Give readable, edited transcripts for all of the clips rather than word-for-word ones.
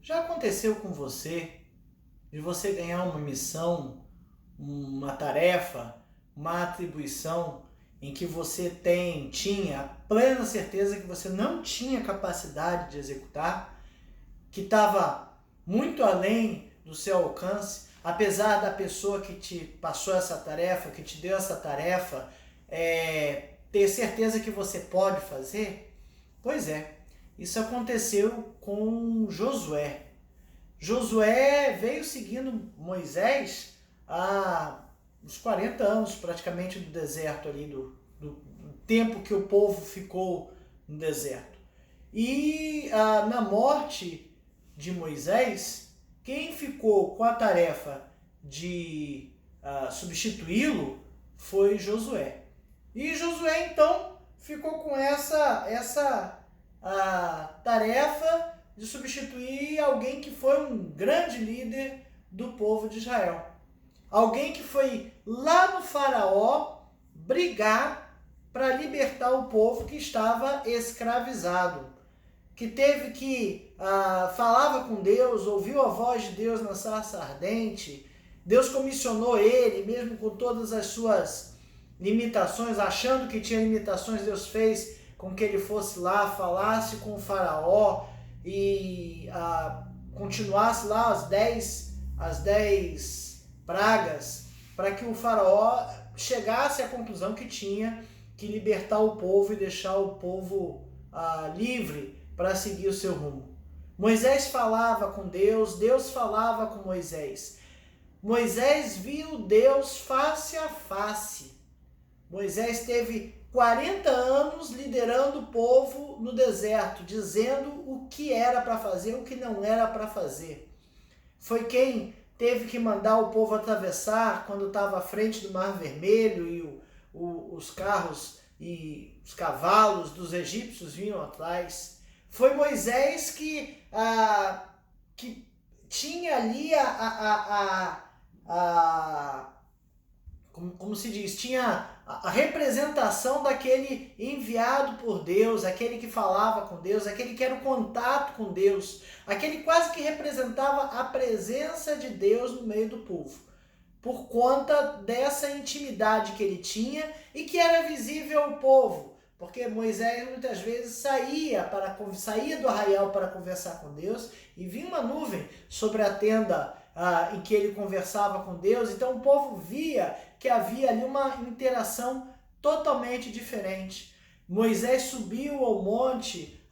Já aconteceu com você de você ganhar uma missão, uma tarefa, uma atribuição em que você tinha plena certeza que você não tinha capacidade de executar, que estava muito além do seu alcance, apesar da pessoa que te passou essa tarefa, que te deu essa tarefa, ter certeza que você pode fazer? Pois é, isso aconteceu com Josué. Josué veio seguindo Moisés há uns 40 anos praticamente do deserto ali, do tempo que o povo ficou no deserto. E na morte de Moisés, quem ficou com a tarefa de substituí-lo foi Josué. E Josué então ficou com essa tarefa de substituir alguém que foi um grande líder do povo de Israel. Alguém que foi lá no faraó brigar para libertar o povo que estava escravizado. Que teve que, falava com Deus, ouviu a voz de Deus na sarça ardente. Deus comissionou ele, mesmo com todas as suas limitações, achando que tinha limitações, Deus fez com que ele fosse lá, falasse com o faraó e continuasse lá as 10 pragas, para que o faraó chegasse à conclusão que tinha que libertar o povo e deixar o povo livre para seguir o seu rumo. Moisés falava com Deus, Deus falava com Moisés. Moisés viu Deus face a face. Moisés teve 40 anos liderando o povo no deserto, dizendo o que era para fazer, o que não era para fazer. Foi quem teve que mandar o povo atravessar quando estava à frente do Mar Vermelho e os carros e os cavalos dos egípcios vinham atrás. Foi Moisés que tinha ali como se diz, tinha a representação daquele enviado por Deus, aquele que falava com Deus, aquele que era o contato com Deus, aquele quase que representava a presença de Deus no meio do povo, por conta dessa intimidade que ele tinha e que era visível ao povo, porque Moisés muitas vezes saía do arraial para conversar com Deus e vinha uma nuvem sobre a tenda em que ele conversava com Deus, então o povo via que havia ali uma interação totalmente diferente. Moisés subiu ao monte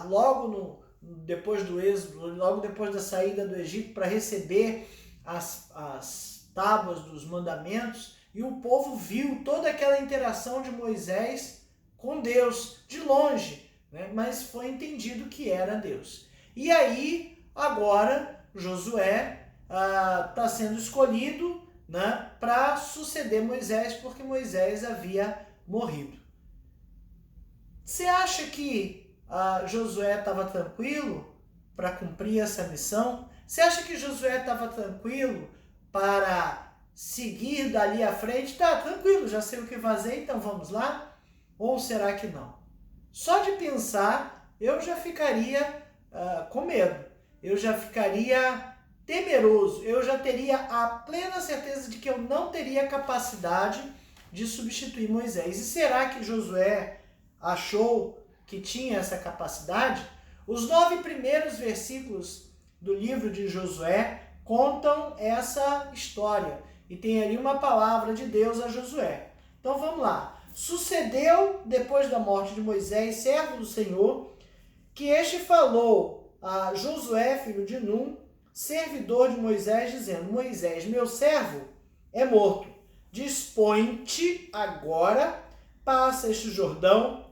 logo depois do êxodo, logo depois da saída do Egito, para receber as tábuas dos mandamentos, e o povo viu toda aquela interação de Moisés com Deus, de longe, né? Mas foi entendido que era Deus. E aí, agora, Josué está sendo escolhido, né, para suceder Moisés, porque Moisés havia morrido. Você acha que Josué estava tranquilo para cumprir essa missão? Você acha que Josué estava tranquilo para seguir dali à frente? Tá, tranquilo, já sei o que fazer, então vamos lá? Ou será que não? Só de pensar, eu já ficaria com medo. Eu já ficaria temeroso. Eu já teria a plena certeza de que eu não teria capacidade de substituir Moisés. E será que Josué achou que tinha essa capacidade? Os 9 primeiros versículos do livro de Josué contam essa história. E tem ali uma palavra de Deus a Josué. Então vamos lá. Sucedeu, depois da morte de Moisés, servo do Senhor, que este falou a Josué, filho de Num, servidor de Moisés, dizendo: Moisés, meu servo, é morto. Dispõe-te agora, passa este Jordão,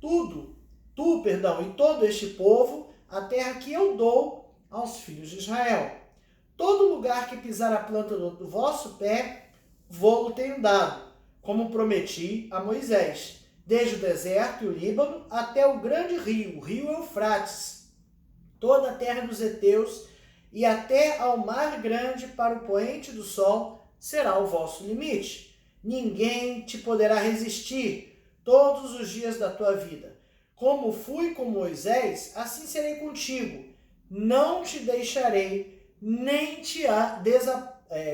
tu, e todo este povo, a terra que eu dou aos filhos de Israel. Todo lugar que pisar a planta do vosso pé, vou-lo tenho dado, como prometi a Moisés, desde o deserto e o Líbano até o grande rio, o rio Eufrates, toda a terra dos heteus, e até ao mar grande para o poente do sol será o vosso limite. Ninguém te poderá resistir todos os dias da tua vida. Como fui com Moisés, assim serei contigo. não te deixarei, nem te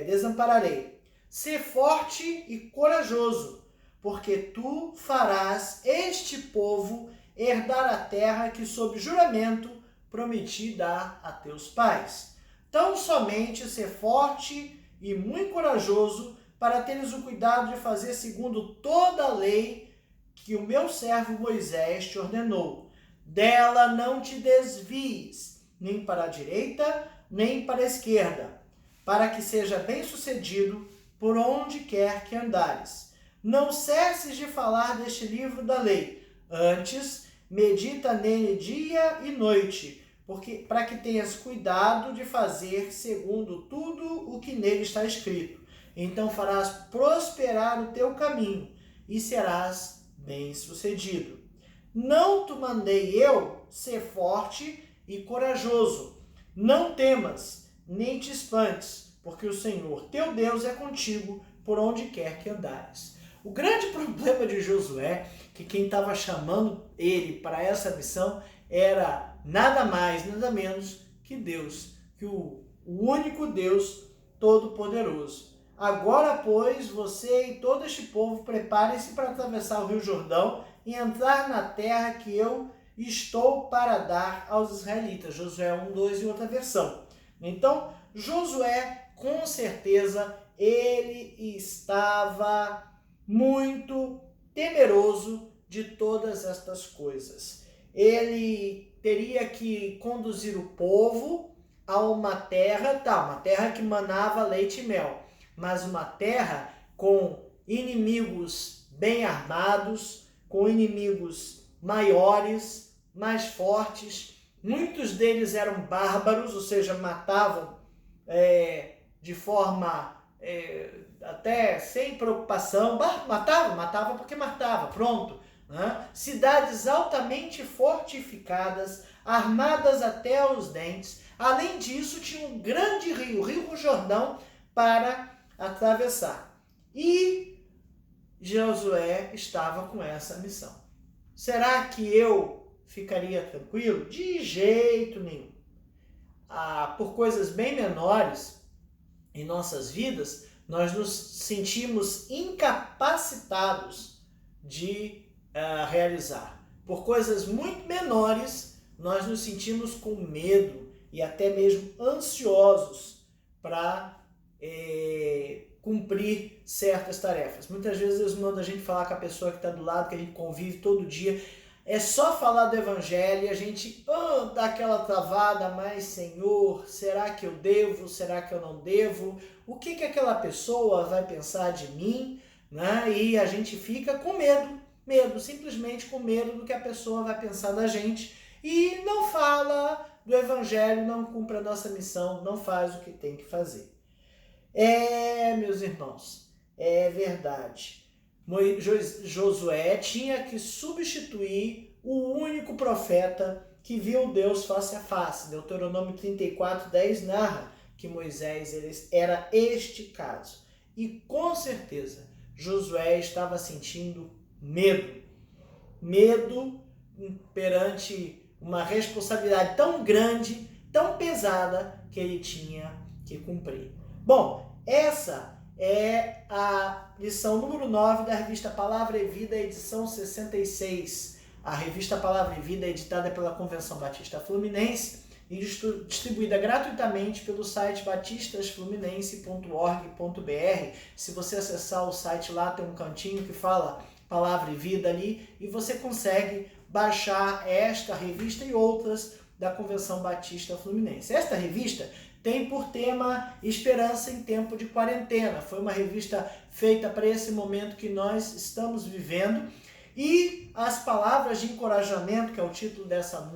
desampararei. Sê forte e corajoso, porque tu farás este povo herdar a terra que sob juramento prometi dar a teus pais. Tão somente ser forte e muito corajoso para teres o cuidado de fazer segundo toda a lei que o meu servo Moisés te ordenou. Dela não te desvies, nem para a direita, nem para a esquerda, para que seja bem-sucedido por onde quer que andares. Não cesses de falar deste livro da lei, antes medita nele dia e noite, para que tenhas cuidado de fazer segundo tudo o que nele está escrito. Então farás prosperar o teu caminho e serás bem-sucedido. Não te mandei eu ser forte e corajoso. Não temas, nem te espantes, porque o Senhor teu Deus é contigo por onde quer que andares. O grande problema de Josué, que quem estava chamando ele para essa missão era nada mais, nada menos que Deus, que o único Deus Todo-Poderoso. Agora, pois, você e todo este povo preparem-se para atravessar o Rio Jordão e entrar na terra que eu estou para dar aos israelitas. Josué 1, 2 e outra versão. Então, Josué, com certeza, ele estava muito temeroso de todas estas coisas. Ele teria que conduzir o povo a uma terra, uma terra que manava leite e mel, mas uma terra com inimigos bem armados, com inimigos maiores, mais fortes. Muitos deles eram bárbaros, ou seja, matavam de forma até sem preocupação. Matava porque matava, pronto. Né? Cidades altamente fortificadas, armadas até os dentes. Além disso, tinha um grande rio, o Rio Jordão, para atravessar. E Josué estava com essa missão. Será que eu ficaria tranquilo? De jeito nenhum. Por coisas bem menores em nossas vidas, nós nos sentimos incapacitados de realizar. Por coisas muito menores, nós nos sentimos com medo e até mesmo ansiosos para cumprir certas tarefas. Muitas vezes Deus manda a gente falar com a pessoa que está do lado, que a gente convive todo dia. É só falar do evangelho e a gente dá aquela travada, mas Senhor, será que eu devo? Será que eu não devo? O que aquela pessoa vai pensar de mim? Né? E a gente fica com medo, simplesmente com medo do que a pessoa vai pensar da gente e não fala do evangelho, não cumpre a nossa missão, não faz o que tem que fazer. Meus irmãos, é verdade. Josué tinha que substituir o único profeta que viu Deus face a face. Deuteronômio 34:10 narra que Moisés era este caso. E com certeza Josué estava sentindo medo perante uma responsabilidade tão grande, tão pesada que ele tinha que cumprir. Bom, essa é a lição número 9 da revista Palavra e Vida, edição 66. A revista Palavra e Vida é editada pela Convenção Batista Fluminense e distribuída gratuitamente pelo site batistasfluminense.org.br. Se você acessar o site lá, tem um cantinho que fala Palavra e Vida ali e você consegue baixar esta revista e outras da Convenção Batista Fluminense. Esta revista tem por tema Esperança em Tempo de Quarentena. Foi uma revista feita para esse momento que nós estamos vivendo. E as palavras de encorajamento, que é o título dessa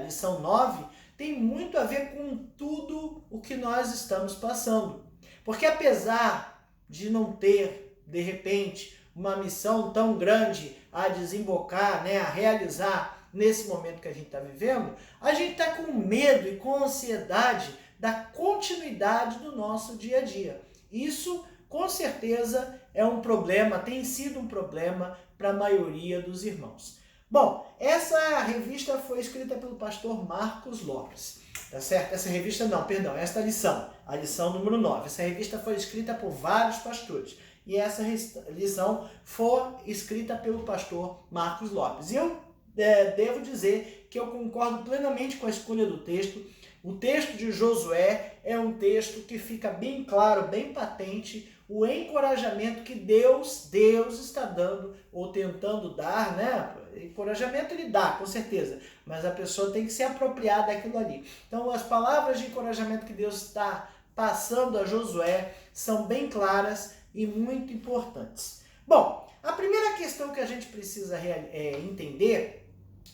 lição 9, tem muito a ver com tudo o que nós estamos passando. Porque apesar de não ter, de repente, uma missão tão grande a desembocar, a realizar nesse momento que a gente está vivendo, a gente está com medo e com ansiedade da continuidade do nosso dia a dia. Isso, com certeza, é um problema, tem sido um problema para a maioria dos irmãos. Bom, essa revista foi escrita pelo pastor Marcos Lopes, tá certo? Essa revista não, perdão, esta lição, a lição número 9. Essa revista foi escrita por vários pastores e essa lição foi escrita pelo pastor Marcos Lopes. E eu devo dizer que eu concordo plenamente com a escolha do texto. O texto de Josué é um texto que fica bem claro, bem patente, o encorajamento que Deus está dando ou tentando dar, né? Encorajamento ele dá, com certeza, mas a pessoa tem que se apropriar daquilo ali. Então, as palavras de encorajamento que Deus está passando a Josué são bem claras e muito importantes. Bom, a primeira questão que a gente precisa entender,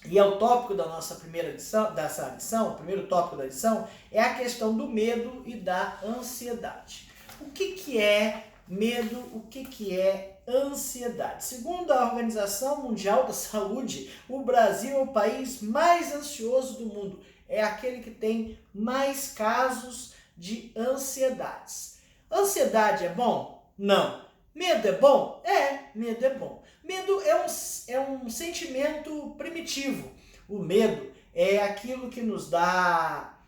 e é o tópico da nossa primeira lição, dessa lição, o primeiro tópico da lição, é a questão do medo e da ansiedade. O que é medo? O que é ansiedade? Segundo a Organização Mundial da Saúde, o Brasil é o país mais ansioso do mundo. É aquele que tem mais casos de ansiedades. Ansiedade é bom? Não. Medo é bom? Medo é bom. Medo é um sentimento primitivo. O medo é aquilo que nos dá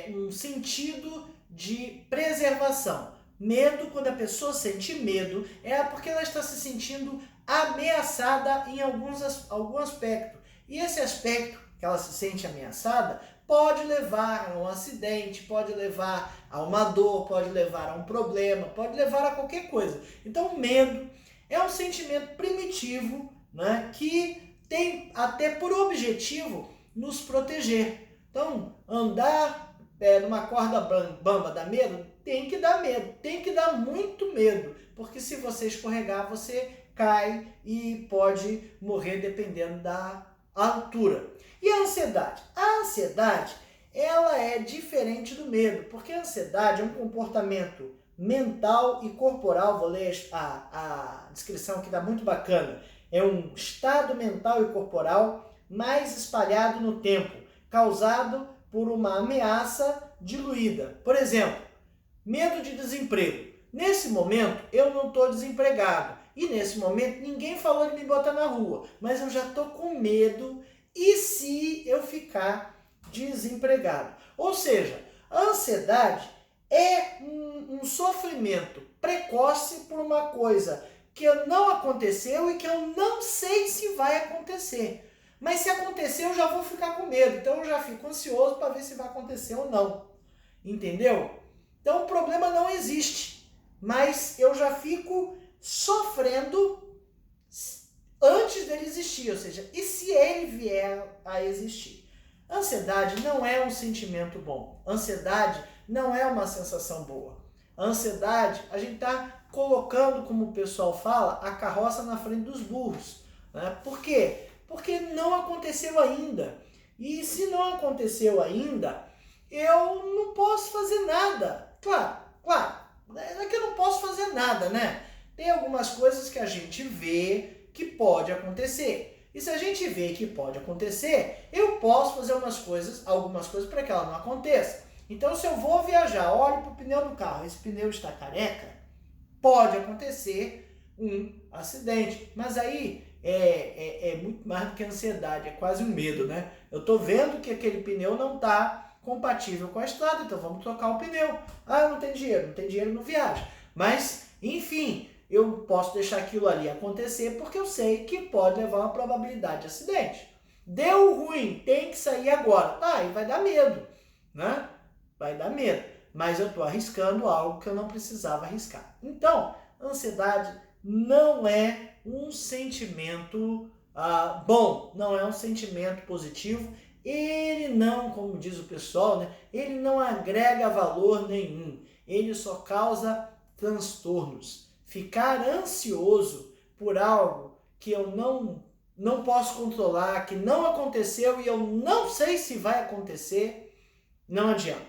um sentido de preservação. Medo, quando a pessoa sente medo, é porque ela está se sentindo ameaçada em algum aspecto. E esse aspecto que ela se sente ameaçada pode levar a um acidente, pode levar a uma dor, pode levar a um problema, pode levar a qualquer coisa. Então, o medo é um sentimento primitivo, né, que tem até por objetivo nos proteger. Então, andar numa corda bamba dá medo? Tem que dar medo, tem que dar muito medo, porque se você escorregar, você cai e pode morrer dependendo da altura. E a ansiedade? A ansiedade, ela é diferente do medo, porque a ansiedade é um comportamento mental e corporal. Vou ler a descrição que dá muito bacana. É um estado mental e corporal mais espalhado no tempo, causado por uma ameaça diluída. Por exemplo, medo de desemprego. Nesse momento, eu não estou desempregado. E nesse momento, ninguém falou de me botar na rua. Mas eu já estou com medo. E se eu ficar desempregado? Ou seja, a ansiedade é um sofrimento precoce por uma coisa que não aconteceu e que eu não sei se vai acontecer. Mas se acontecer, eu já vou ficar com medo. Então eu já fico ansioso para ver se vai acontecer ou não. Entendeu? Então o problema não existe. Mas eu já fico sofrendo antes dele existir. Ou seja, e se ele vier a existir? Ansiedade não é um sentimento bom. Ansiedade não é uma sensação boa. A ansiedade, a gente está colocando, como o pessoal fala, a carroça na frente dos burros. Né? Por quê? Porque não aconteceu ainda. E se não aconteceu ainda, eu não posso fazer nada. Claro, não é que eu não posso fazer nada, né? Tem algumas coisas que a gente vê que pode acontecer. E se a gente vê que pode acontecer, eu posso fazer algumas coisas para que ela não aconteça. Então, se eu vou viajar, olho para o pneu do carro, esse pneu está careca, pode acontecer um acidente. Mas aí é muito mais do que ansiedade, é quase um medo, né? Eu estou vendo que aquele pneu não está compatível com a estrada, então vamos trocar o pneu. Ah, não tem dinheiro, não viaja. Mas, enfim, eu posso deixar aquilo ali acontecer porque eu sei que pode levar a uma probabilidade de acidente. Deu ruim, tem que sair agora. Aí vai dar medo, né? Vai dar medo. Mas eu estou arriscando algo que eu não precisava arriscar. Então, ansiedade não é um sentimento bom, não é um sentimento positivo. Ele não, como diz o pessoal, né? Ele não agrega valor nenhum. Ele só causa transtornos. Ficar ansioso por algo que eu não posso controlar, que não aconteceu e eu não sei se vai acontecer, não adianta,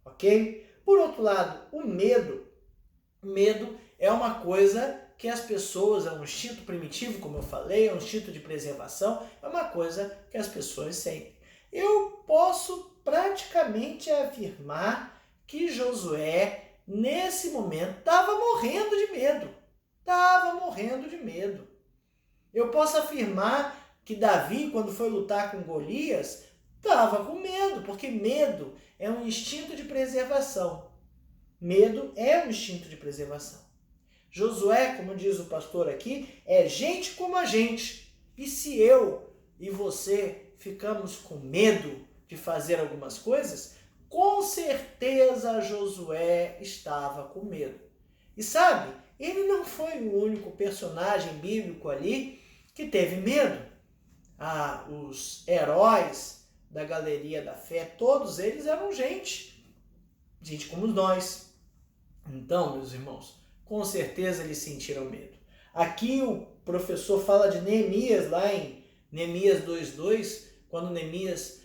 ok? Por outro lado, o medo é uma coisa que as pessoas, é um instinto primitivo, como eu falei, é um instinto de preservação, é uma coisa que as pessoas sentem. Eu posso praticamente afirmar que Josué, nesse momento, estava morrendo de medo. Eu posso afirmar que Davi, quando foi lutar com Golias, estava com medo, porque medo é um instinto de preservação. Medo é um instinto de preservação. Josué, como diz o pastor aqui, é gente como a gente. E se eu e você ficamos com medo de fazer algumas coisas, com certeza Josué estava com medo. E sabe, ele não foi o único personagem bíblico ali que teve medo. Os heróis da galeria da fé, todos eles eram gente como nós. Então, meus irmãos, com certeza eles sentiram medo. Aqui o professor fala de Neemias, lá em Neemias 2:2, quando Neemias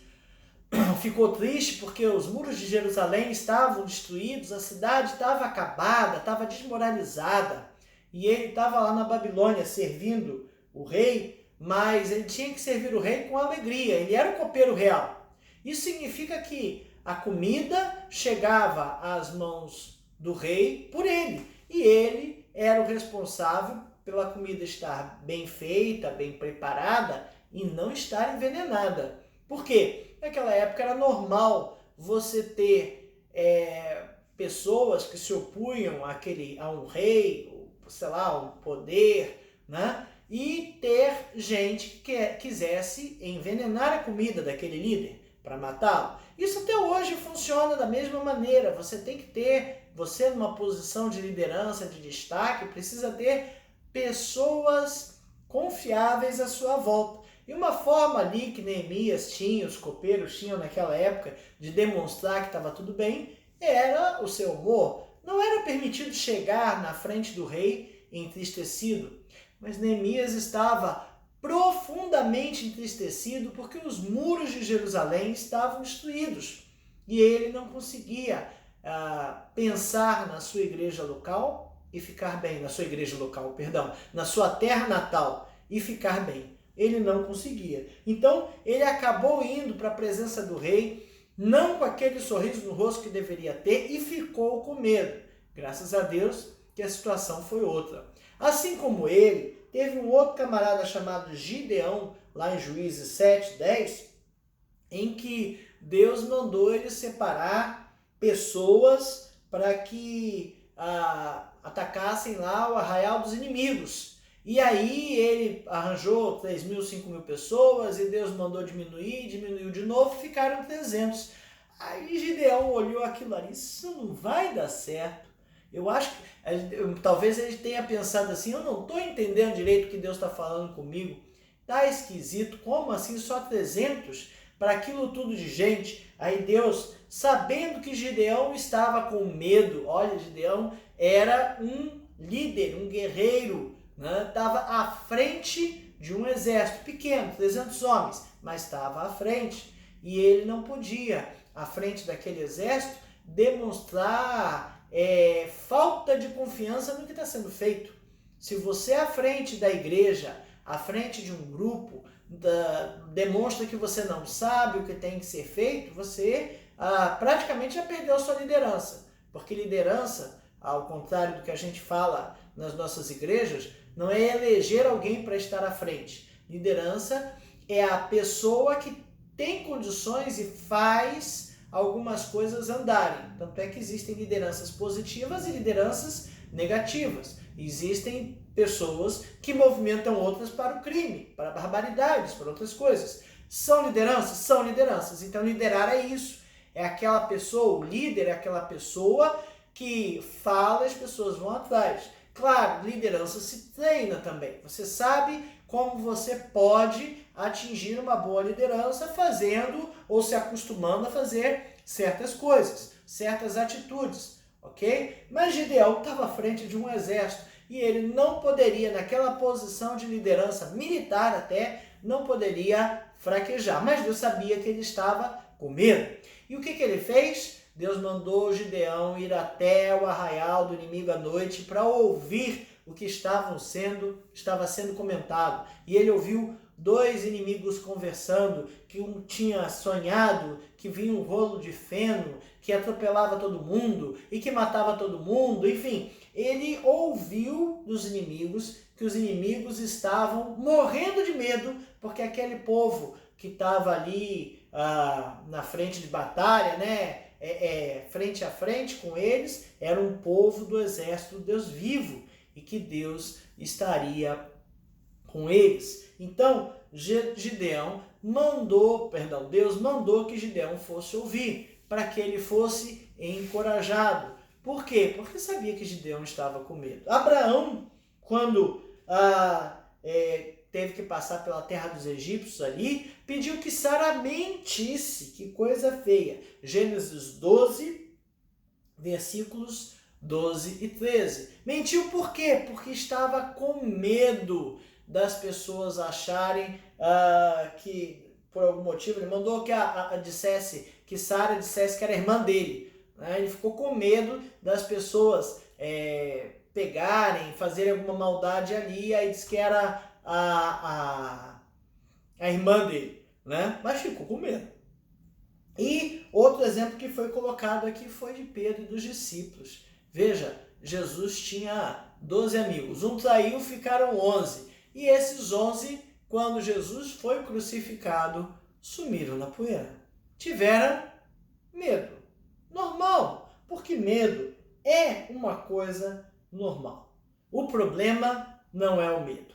ficou triste porque os muros de Jerusalém estavam destruídos, a cidade estava acabada, estava desmoralizada, e ele estava lá na Babilônia servindo o rei, mas ele tinha que servir o rei com alegria, ele era o copeiro real. Isso significa que a comida chegava às mãos do rei por ele, e ele era o responsável pela comida estar bem feita, bem preparada e não estar envenenada. Por quê? Naquela época era normal você ter pessoas que se opunham a um rei, sei lá, a um poder, né? E ter gente que quisesse envenenar a comida daquele líder para matá-lo. Isso até hoje funciona da mesma maneira. Você tem que ter, você numa posição de liderança, de destaque, precisa ter pessoas confiáveis à sua volta. E uma forma ali que Neemias tinha, os copeiros tinham naquela época, de demonstrar que estava tudo bem, era o seu humor. Não era permitido chegar na frente do rei entristecido, mas Neemias estava profundamente entristecido porque os muros de Jerusalém estavam destruídos e ele não conseguia pensar na sua igreja local e ficar bem, na sua terra natal e ficar bem. Ele não conseguia. Então, ele acabou indo para a presença do rei, não com aquele sorriso no rosto que deveria ter, e ficou com medo. Graças a Deus que a situação foi outra. Assim como ele, teve um outro camarada chamado Gideão, lá em Juízes 7:10, em que Deus mandou ele separar pessoas para que atacassem lá o arraial dos inimigos. E aí ele arranjou 3.000, 5.000 pessoas e Deus mandou diminuiu de novo, ficaram 300. Aí Gideão olhou aquilo ali, isso não vai dar certo. Eu acho que talvez ele tenha pensado assim, eu não estou entendendo direito o que Deus está falando comigo. Tá esquisito, como assim só 300 para aquilo tudo de gente? Aí Deus, sabendo que Gideão estava com medo, olha, Gideão era um líder, um guerreiro, estava à frente de um exército pequeno, 300 homens, mas estava à frente. E ele não podia, à frente daquele exército, demonstrar falta de confiança no que está sendo feito. Se você à frente da igreja, à frente de um grupo, demonstra que você não sabe o que tem que ser feito, você praticamente já perdeu sua liderança. Porque liderança, ao contrário do que a gente fala nas nossas igrejas, não é eleger alguém para estar à frente. Liderança é a pessoa que tem condições e faz algumas coisas andarem. Tanto é que existem lideranças positivas e lideranças negativas. Existem pessoas que movimentam outras para o crime, para barbaridades, para outras coisas. São lideranças? São lideranças. Então liderar é isso. É aquela pessoa, o líder é aquela pessoa que fala e as pessoas vão atrás. Claro, liderança se treina também. Você sabe como você pode atingir uma boa liderança fazendo ou se acostumando a fazer certas coisas, certas atitudes, ok? Mas Gideão estava à frente de um exército e ele não poderia, naquela posição de liderança militar até, não poderia fraquejar. Mas Deus sabia que ele estava com medo. E o que ele fez? Deus mandou Gideão ir até o arraial do inimigo à noite para ouvir o que estava sendo comentado. E ele ouviu dois inimigos conversando, que um tinha sonhado que vinha um rolo de feno, que atropelava todo mundo e que matava todo mundo, enfim, ele ouviu dos inimigos que os inimigos estavam morrendo de medo, porque aquele povo que estava ali na frente de batalha, né, frente a frente com eles, era um povo do exército do Deus vivo e que Deus estaria com eles. Então, Deus mandou que Gideão fosse ouvir, para que ele fosse encorajado. Por quê? Porque sabia que Gideão estava com medo. Abraão, quando teve que passar pela terra dos egípcios ali, pediu que Sara mentisse. Que coisa feia. Gênesis 12, versículos 12 e 13. Mentiu por quê? Porque estava com medo das pessoas acharem que, por algum motivo, ele mandou que Sara dissesse que era irmã dele. Né? Ele ficou com medo das pessoas pegarem, fazerem alguma maldade ali, aí disse que era a irmã dele, né? Mas ficou com medo. E outro exemplo que foi colocado aqui foi de Pedro e dos discípulos. Veja, Jesus tinha 12 amigos, um traiu, ficaram 11. E esses 11, quando Jesus foi crucificado, sumiram na poeira. Tiveram medo. Normal, porque medo é uma coisa normal. O problema não é o medo.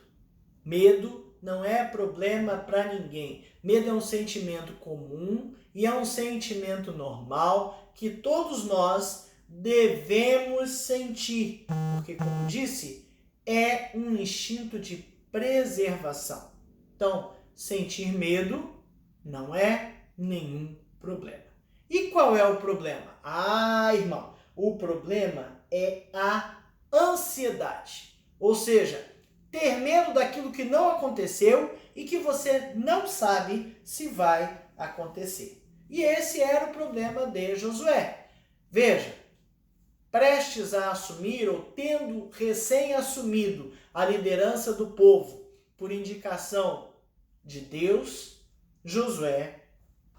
Medo não é problema para ninguém. Medo é um sentimento comum e é um sentimento normal que todos nós devemos sentir. Porque, como disse, é um instinto de preservação. Então, sentir medo não é nenhum problema. E qual é o problema? Irmão, o problema é a ansiedade. Ou seja, ter medo daquilo que não aconteceu e que você não sabe se vai acontecer. E esse era o problema de Josué. Veja, prestes a assumir ou tendo recém-assumido a liderança do povo por indicação de Deus, Josué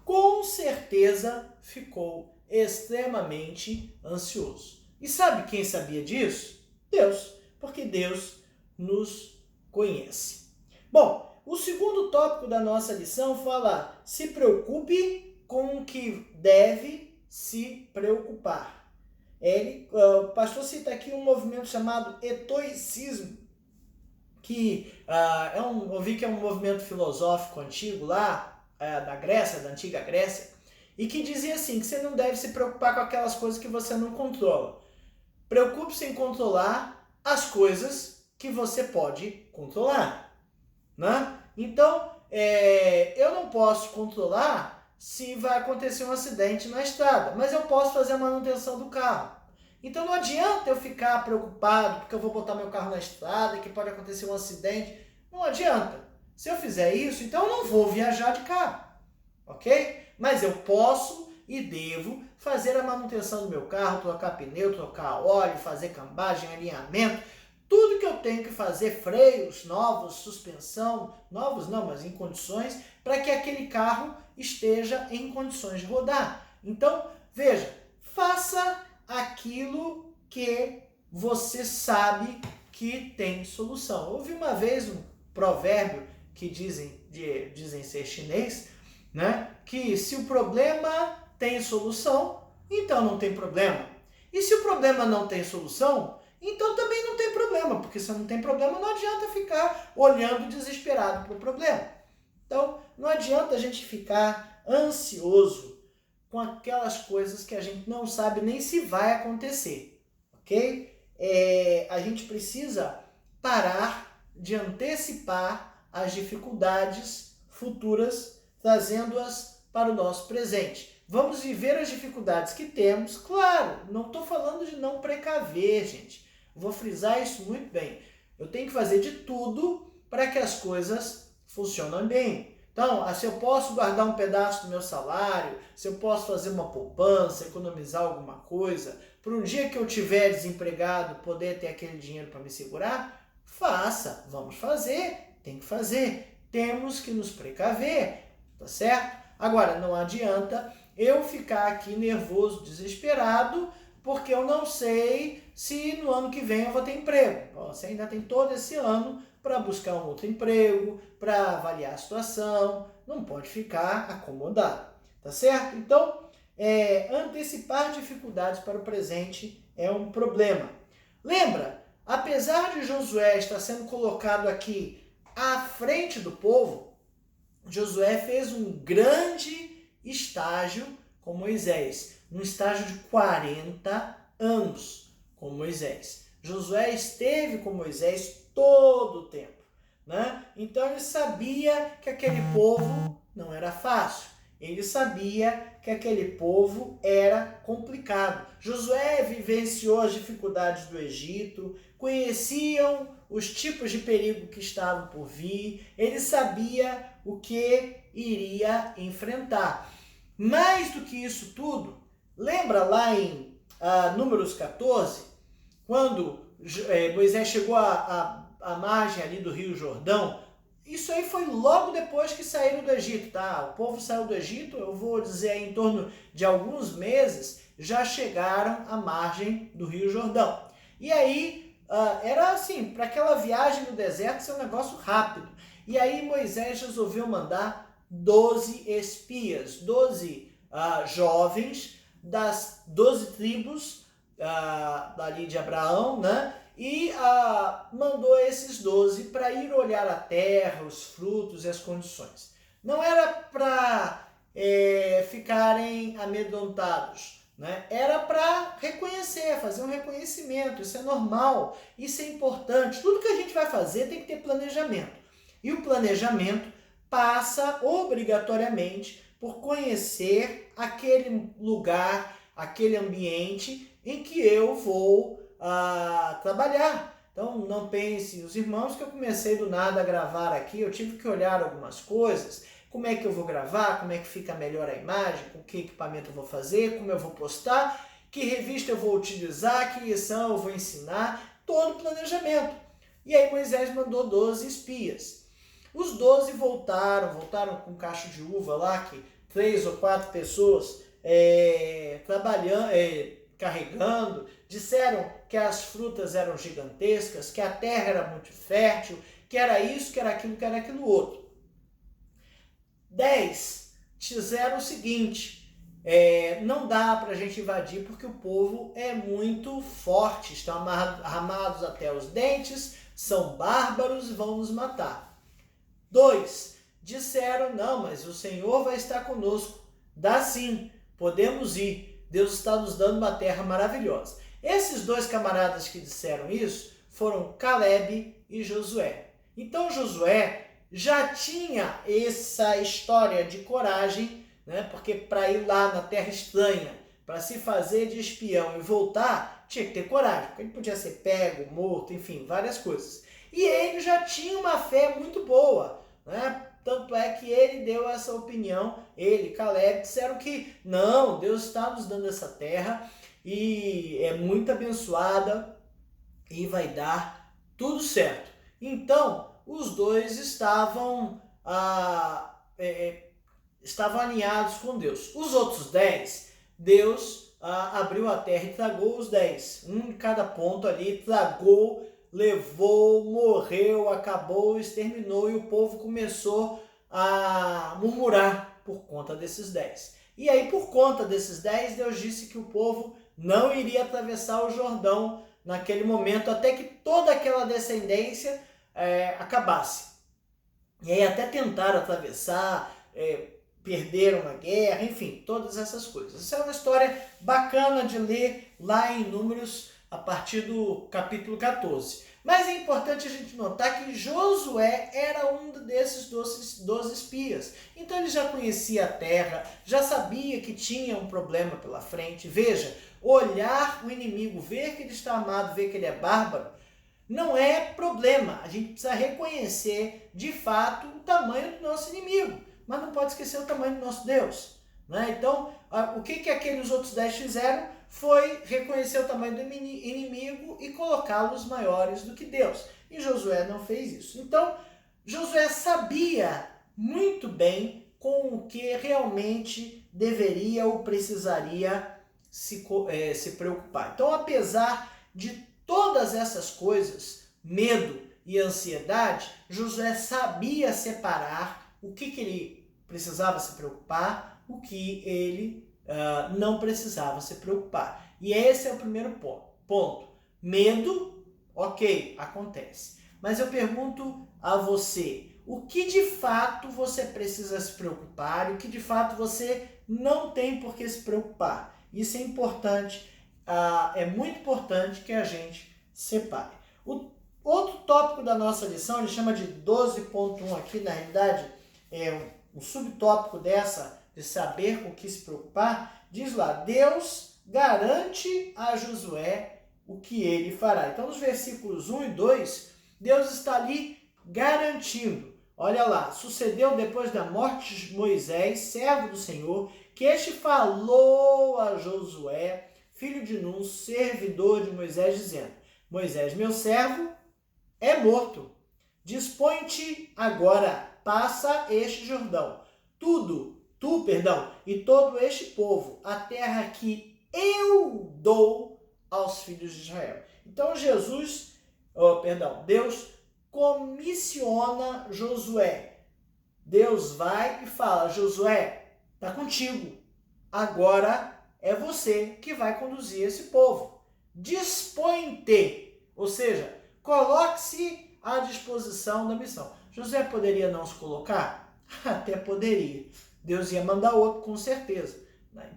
com certeza ficou extremamente ansioso. E sabe quem sabia disso? Deus, porque Deus nos conhece. Bom, o segundo tópico da nossa lição fala: se preocupe com o que deve se preocupar. O pastor cita aqui um movimento chamado estoicismo, que ouvi que é um movimento filosófico antigo lá, da Grécia, da antiga Grécia, e que dizia assim, que você não deve se preocupar com aquelas coisas que você não controla. Preocupe-se em controlar as coisas que você pode controlar. Né? Então, eu não posso controlar se vai acontecer um acidente na estrada, mas eu posso fazer a manutenção do carro. Então não adianta eu ficar preocupado porque eu vou botar meu carro na estrada e que pode acontecer um acidente. Não adianta. Se eu fizer isso, então eu não vou viajar de carro, ok? Mas eu posso e devo fazer a manutenção do meu carro, trocar pneu, trocar óleo, fazer cambagem, alinhamento, tudo que eu tenho que fazer, freios novos, suspensão, novos não, mas em condições, para que aquele carro esteja em condições de rodar. Então, veja, faça aquilo que você sabe que tem solução. Eu ouvi uma vez um provérbio que dizem ser chinês, né? Que se o problema tem solução, então não tem problema. E se o problema não tem solução, então também não tem problema, porque se não tem problema, não adianta ficar olhando desesperado para o problema. Então, não adianta a gente ficar ansioso com aquelas coisas que a gente não sabe nem se vai acontecer, ok? A gente precisa parar de antecipar as dificuldades futuras, trazendo-as para o nosso presente. Vamos viver as dificuldades que temos, claro, não estou falando de não precaver, gente. Vou frisar isso muito bem. Eu tenho que fazer de tudo para que as coisas funcionem bem. Então, se eu posso guardar um pedaço do meu salário, se eu posso fazer uma poupança, economizar alguma coisa, para um dia que eu estiver desempregado, poder ter aquele dinheiro para me segurar, faça, vamos fazer, tem que fazer. temos que nos precaver, tá certo? Agora, não adianta eu ficar aqui nervoso, desesperado, porque eu não sei se no ano que vem eu vou ter emprego. Você ainda tem todo esse ano para buscar um outro emprego, para avaliar a situação, não pode ficar acomodado, tá certo? Então, antecipar dificuldades para o presente é um problema. Lembra, apesar de Josué estar sendo colocado aqui à frente do povo, Josué fez um grande estágio com Moisés, um estágio de 40 anos com Moisés. Josué esteve com Moisés todo o tempo, né? Então ele sabia que aquele povo não era fácil. Ele sabia que aquele povo era complicado. Josué vivenciou as dificuldades do Egito, conheciam os tipos de perigo que estavam por vir, ele sabia o que iria enfrentar. Mais do que isso tudo, lembra lá em Números 14, quando Moisés chegou à margem ali do Rio Jordão? Isso aí foi logo depois que saíram do Egito, tá? O povo saiu do Egito, eu vou dizer aí em torno de alguns meses, já chegaram à margem do Rio Jordão. E aí, era assim, para aquela viagem no deserto ser um negócio rápido. E aí Moisés resolveu mandar 12 espias, 12 jovens das 12 tribos dali de Abraão, né? E mandou esses 12 para ir olhar a terra, os frutos e as condições. Não era para ficarem amedrontados, né? Era para reconhecer, fazer um reconhecimento. Isso é normal, isso é importante. Tudo que a gente vai fazer tem que ter planejamento. E o planejamento passa obrigatoriamente por conhecer aquele lugar, aquele ambiente em que eu vou trabalhar. Então não pense, os irmãos, que eu comecei do nada a gravar aqui, eu tive que olhar algumas coisas, como é que eu vou gravar, como é que fica melhor a imagem, com que equipamento eu vou fazer, como eu vou postar, que revista eu vou utilizar, que lição eu vou ensinar, todo o planejamento. E aí Moisés mandou 12 espias. Os 12 voltaram com um cacho de uva lá, que 3 ou 4 pessoas trabalhando, carregando, disseram que as frutas eram gigantescas, que a terra era muito fértil, que era isso, que era aquilo outro. 10 disseram o seguinte: não dá para a gente invadir porque o povo é muito forte, estão armados até os dentes, são bárbaros e vão nos matar. 2 disseram: não, mas o Senhor vai estar conosco, dá sim, podemos ir. Deus está nos dando uma terra maravilhosa. Esses 2 camaradas que disseram isso foram Caleb e Josué. Então Josué já tinha essa história de coragem, né? Porque para ir lá na terra estranha, para se fazer de espião e voltar, tinha que ter coragem, porque ele podia ser pego, morto, enfim, várias coisas. E ele já tinha uma fé muito boa, né? Tanto é que ele deu essa opinião, ele, Caleb, disseram que não, Deus está nos dando essa terra e é muito abençoada e vai dar tudo certo. Então, os 2 estavam alinhados com Deus. Os outros 10, Deus abriu a terra e tragou os 10. Um em cada ponto ali, tragou, levou, morreu, acabou, exterminou, e o povo começou a murmurar por conta desses 10. E aí, por conta desses 10, Deus disse que o povo não iria atravessar o Jordão naquele momento, até que toda aquela descendência acabasse. E aí até tentaram atravessar, perderam a guerra, enfim, todas essas coisas. Isso é uma história bacana de ler lá em Números, a partir do capítulo 14. Mas é importante a gente notar que Josué era um desses 12 espias. Então ele já conhecia a terra, já sabia que tinha um problema pela frente. Veja, olhar o inimigo, ver que ele está armado, ver que ele é bárbaro, não é problema. A gente precisa reconhecer, de fato, o tamanho do nosso inimigo. Mas não pode esquecer o tamanho do nosso Deus, né? Então, o que aqueles outros 10 fizeram foi reconhecer o tamanho do inimigo e colocá-los maiores do que Deus. E Josué não fez isso. Então, Josué sabia muito bem com o que realmente deveria ou precisaria se preocupar. Então, apesar de todas essas coisas, medo e ansiedade, Josué sabia separar o que ele precisava se preocupar, o que ele não precisava se preocupar. E esse é o primeiro ponto. Medo, ok, acontece. Mas eu pergunto a você, o que de fato você precisa se preocupar e o que de fato você não tem por que se preocupar? Isso é importante, é muito importante que a gente separe. O outro tópico da nossa lição, ele chama de 12.1 aqui, na realidade, é um subtópico dessa, de saber com o que se preocupar, diz lá, Deus garante a Josué o que ele fará. Então, nos versículos 1 e 2, Deus está ali garantindo. Olha lá, sucedeu depois da morte de Moisés, servo do Senhor, que este falou a Josué, filho de Nun, servidor de Moisés, dizendo, Moisés, meu servo, é morto. Dispõe-te agora, passa este Jordão. Tu, e todo este povo, a terra que eu dou aos filhos de Israel. Então Deus comissiona Josué. Deus vai e fala, Josué, está contigo. Agora é você que vai conduzir esse povo. Dispõe-te, ou seja, coloque-se à disposição da missão. Josué poderia não se colocar? Até poderia. Deus ia mandar outro, com certeza.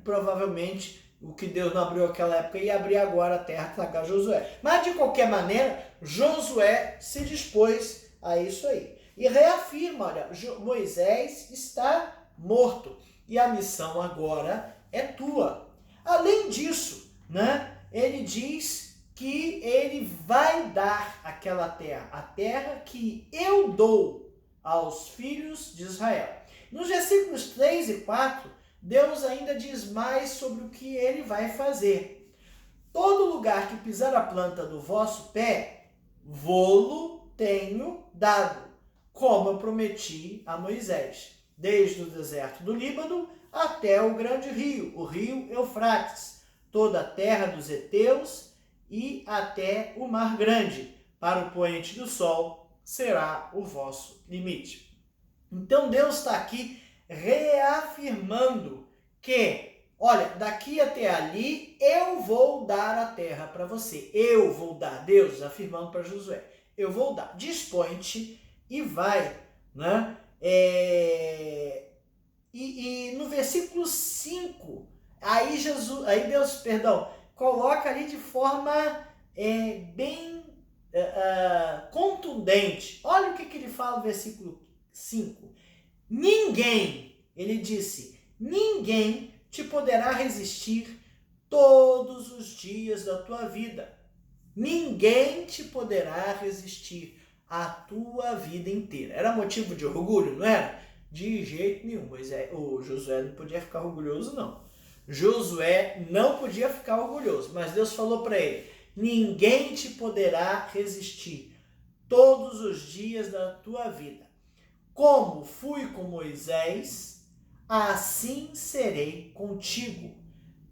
Provavelmente, o que Deus não abriu naquela época ia abrir agora a terra para Josué. Mas, de qualquer maneira, Josué se dispôs a isso aí. E reafirma, olha, Moisés está morto. E a missão agora é tua. Além disso, ele diz que ele vai dar aquela terra, a terra que eu dou aos filhos de Israel. Nos versículos 3 e 4, Deus ainda diz mais sobre o que ele vai fazer. Todo lugar que pisar a planta do vosso pé, vô-lo tenho dado, como eu prometi a Moisés, desde o deserto do Líbano até o grande rio, o rio Eufrates, toda a terra dos heteus e até o mar grande, para o poente do sol será o vosso limite. Então Deus está aqui reafirmando que, olha, daqui até ali eu vou dar a terra para você. Eu vou dar, Deus afirmando para Josué, eu vou dar. Dispõe-te e vai, E no versículo 5, aí Deus, coloca ali de forma bem contundente. Olha o que ele fala no versículo 5. Ele disse, ninguém te poderá resistir todos os dias da tua vida. Ninguém te poderá resistir a tua vida inteira. Era motivo de orgulho, não era? De jeito nenhum. O Josué não podia ficar orgulhoso, não. Josué não podia ficar orgulhoso, mas Deus falou para ele, ninguém te poderá resistir todos os dias da tua vida. Como fui com Moisés, assim serei contigo.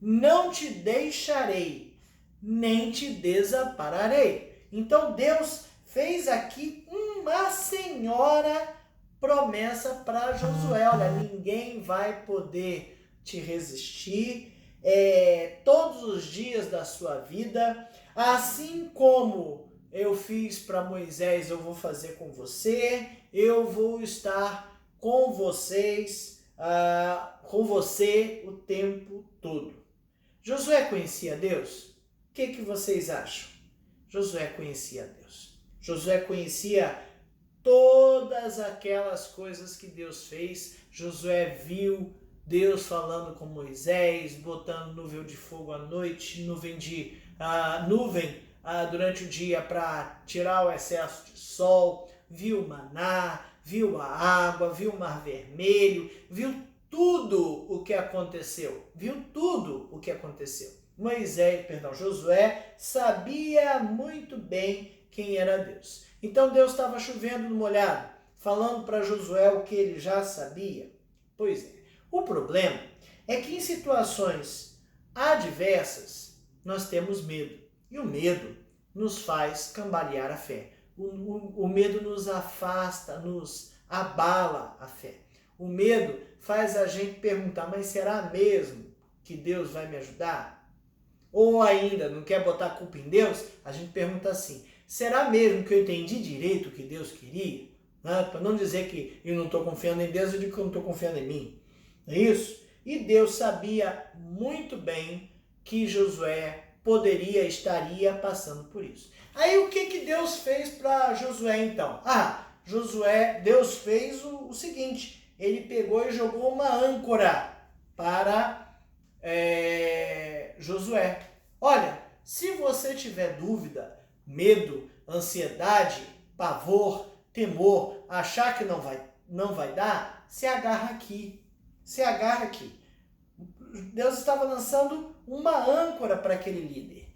Não te deixarei, nem te desampararei. Então Deus fez aqui uma senhora promessa para Josué. Olha, ninguém vai poder te resistir todos os dias da sua vida. Assim como eu fiz para Moisés, eu vou fazer com você. Eu vou estar com você o tempo todo. Josué conhecia Deus? O que vocês acham? Josué conhecia Deus. Josué conhecia todas aquelas coisas que Deus fez. Josué viu Deus falando com Moisés, botando nuvem de fogo à noite, nuvem durante o dia para tirar o excesso de sol, viu o maná, viu a água, viu o mar vermelho, viu tudo o que aconteceu. Josué sabia muito bem quem era Deus. Então Deus estava chovendo no molhado, falando para Josué o que ele já sabia? Pois é, o problema é que em situações adversas nós temos medo. E o medo nos faz cambalear a fé. O medo nos afasta, nos abala a fé. O medo faz a gente perguntar, mas será mesmo que Deus vai me ajudar? Ou ainda, não quer botar a culpa em Deus? A gente pergunta assim, será mesmo que eu entendi direito o que Deus queria? Para não dizer que eu não estou confiando em Deus, eu digo que eu não estou confiando em mim. Não é isso? E Deus sabia muito bem que Josué estaria passando por isso. Aí o que Deus fez para Josué então? Deus fez o seguinte, ele pegou e jogou uma âncora para Josué. Olha, se você tiver dúvida, medo, ansiedade, pavor, temor, achar que não vai dar, se agarra aqui. Deus estava lançando uma âncora para aquele líder.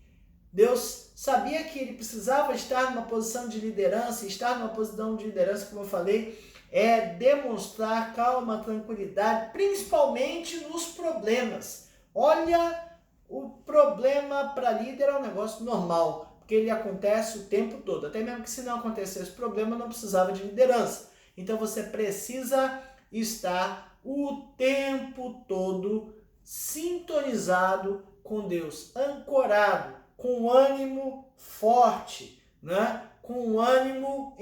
Deus sabia que ele precisava estar numa posição de liderança, e estar numa posição de liderança, como eu falei, é demonstrar calma, tranquilidade, principalmente nos problemas. Olha, o problema para líder é um negócio normal, porque ele acontece o tempo todo. Até mesmo que se não acontecesse problema, não precisava de liderança. Então você precisa estar o tempo todo sintonizado com Deus, ancorado, com ânimo forte, né? Com ânimo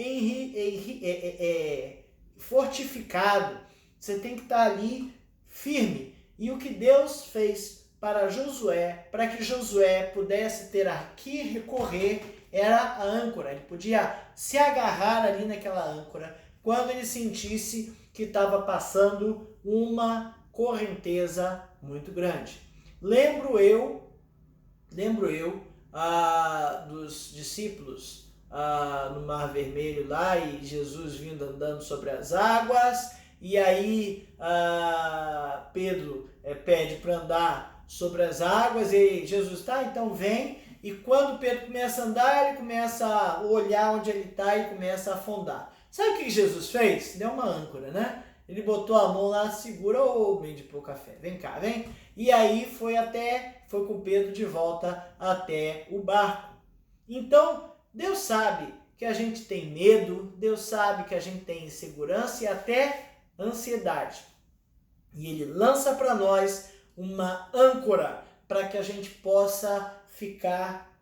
fortificado. Você tem que estar ali firme. E o que Deus fez para Josué, para que Josué pudesse ter a que recorrer, era a âncora. Ele podia se agarrar ali naquela âncora quando ele sentisse que estava passando uma correnteza muito grande. Lembro eu dos discípulos no Mar Vermelho lá, e Jesus vindo andando sobre as águas, e aí Pedro pede para andar sobre as águas, e Jesus então vem, e quando Pedro começa a andar, ele começa a olhar onde ele está e começa a afundar. Sabe o que Jesus fez? Deu uma âncora, né? Ele botou a mão lá, segura, homem de pouca fé, vem cá, vem. E aí foi com Pedro de volta até o barco. Então, Deus sabe que a gente tem medo, Deus sabe que a gente tem insegurança e até ansiedade. E Ele lança para nós uma âncora para que a gente possa ficar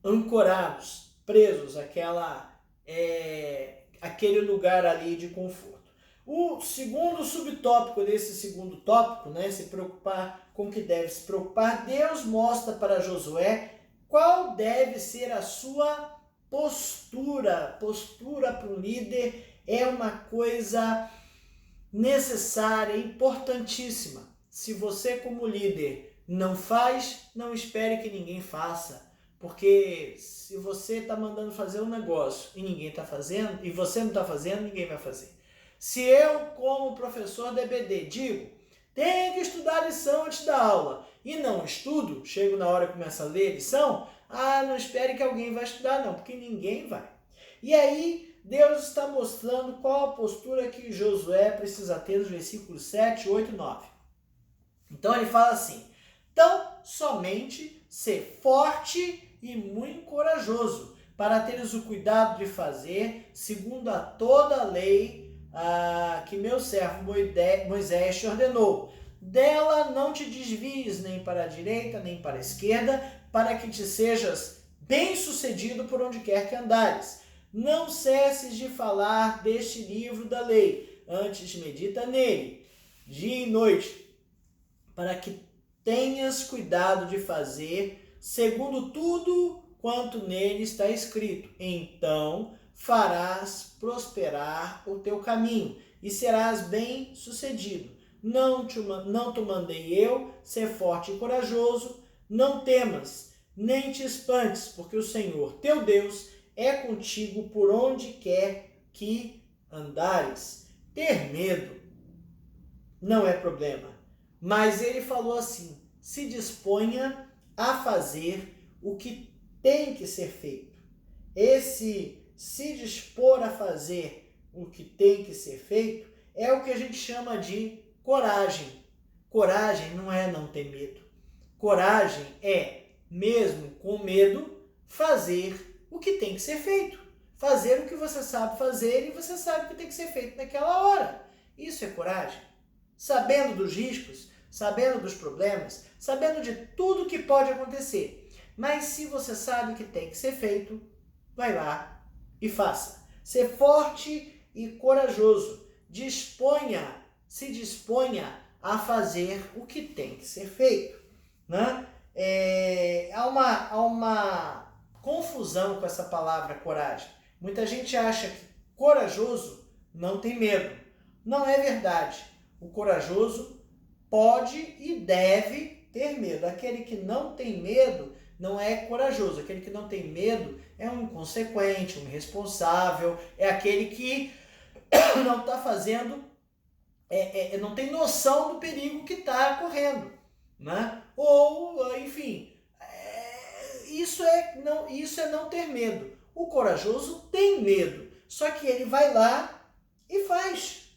ancorados, presos àquele lugar ali de conforto. O segundo subtópico desse segundo tópico, né, se preocupar com o que deve se preocupar, Deus mostra para Josué qual deve ser a sua postura. Postura para um líder é uma coisa necessária, importantíssima. Se você como líder não faz, não espere que ninguém faça. Porque se você está mandando fazer um negócio e ninguém está fazendo, e você não está fazendo, ninguém vai fazer. Se eu, como professor da EBD, digo, tem que estudar a lição antes da aula, e não estudo, chego na hora e começo a ler a lição, não espere que alguém vai estudar não, porque ninguém vai. E aí, Deus está mostrando qual a postura que Josué precisa ter nos versículos 7, 8 e 9. Então ele fala assim, então somente ser forte e muito corajoso, para teres o cuidado de fazer, segundo a toda a lei que meu servo Moisés te ordenou. Dela não te desvies nem para a direita, nem para a esquerda, para que te sejas bem-sucedido por onde quer que andares. Não cesses de falar deste livro da lei, antes medita nele, dia e noite, para que tenhas cuidado de fazer, segundo tudo quanto nele está escrito. Então farás prosperar o teu caminho e serás bem-sucedido. Não te mandei eu ser forte e corajoso, não temas, nem te espantes, porque o Senhor, teu Deus, é contigo por onde quer que andares. Ter medo não é problema, mas ele falou assim, se disponha a fazer o que tem que ser feito. Esse se dispor a fazer o que tem que ser feito é o que a gente chama de coragem. Coragem não é não ter medo. Coragem é, mesmo com medo, fazer o que tem que ser feito. Fazer o que você sabe fazer e você sabe o que tem que ser feito naquela hora. Isso é coragem. Sabendo dos riscos, sabendo dos problemas, sabendo de tudo que pode acontecer. Mas se você sabe o que tem que ser feito, vai lá e faça. Ser forte e corajoso. Se disponha a fazer o que tem que ser feito. Né? Há uma confusão com essa palavra coragem. Muita gente acha que corajoso não tem medo. Não é verdade. O corajoso pode e deve ter medo. Aquele que não tem medo não é corajoso. Aquele que não tem medo é um inconsequente, um irresponsável, é aquele que não está fazendo, não tem noção do perigo que está correndo. Né? Ou, enfim, isso é não ter medo. O corajoso tem medo, só que ele vai lá e faz.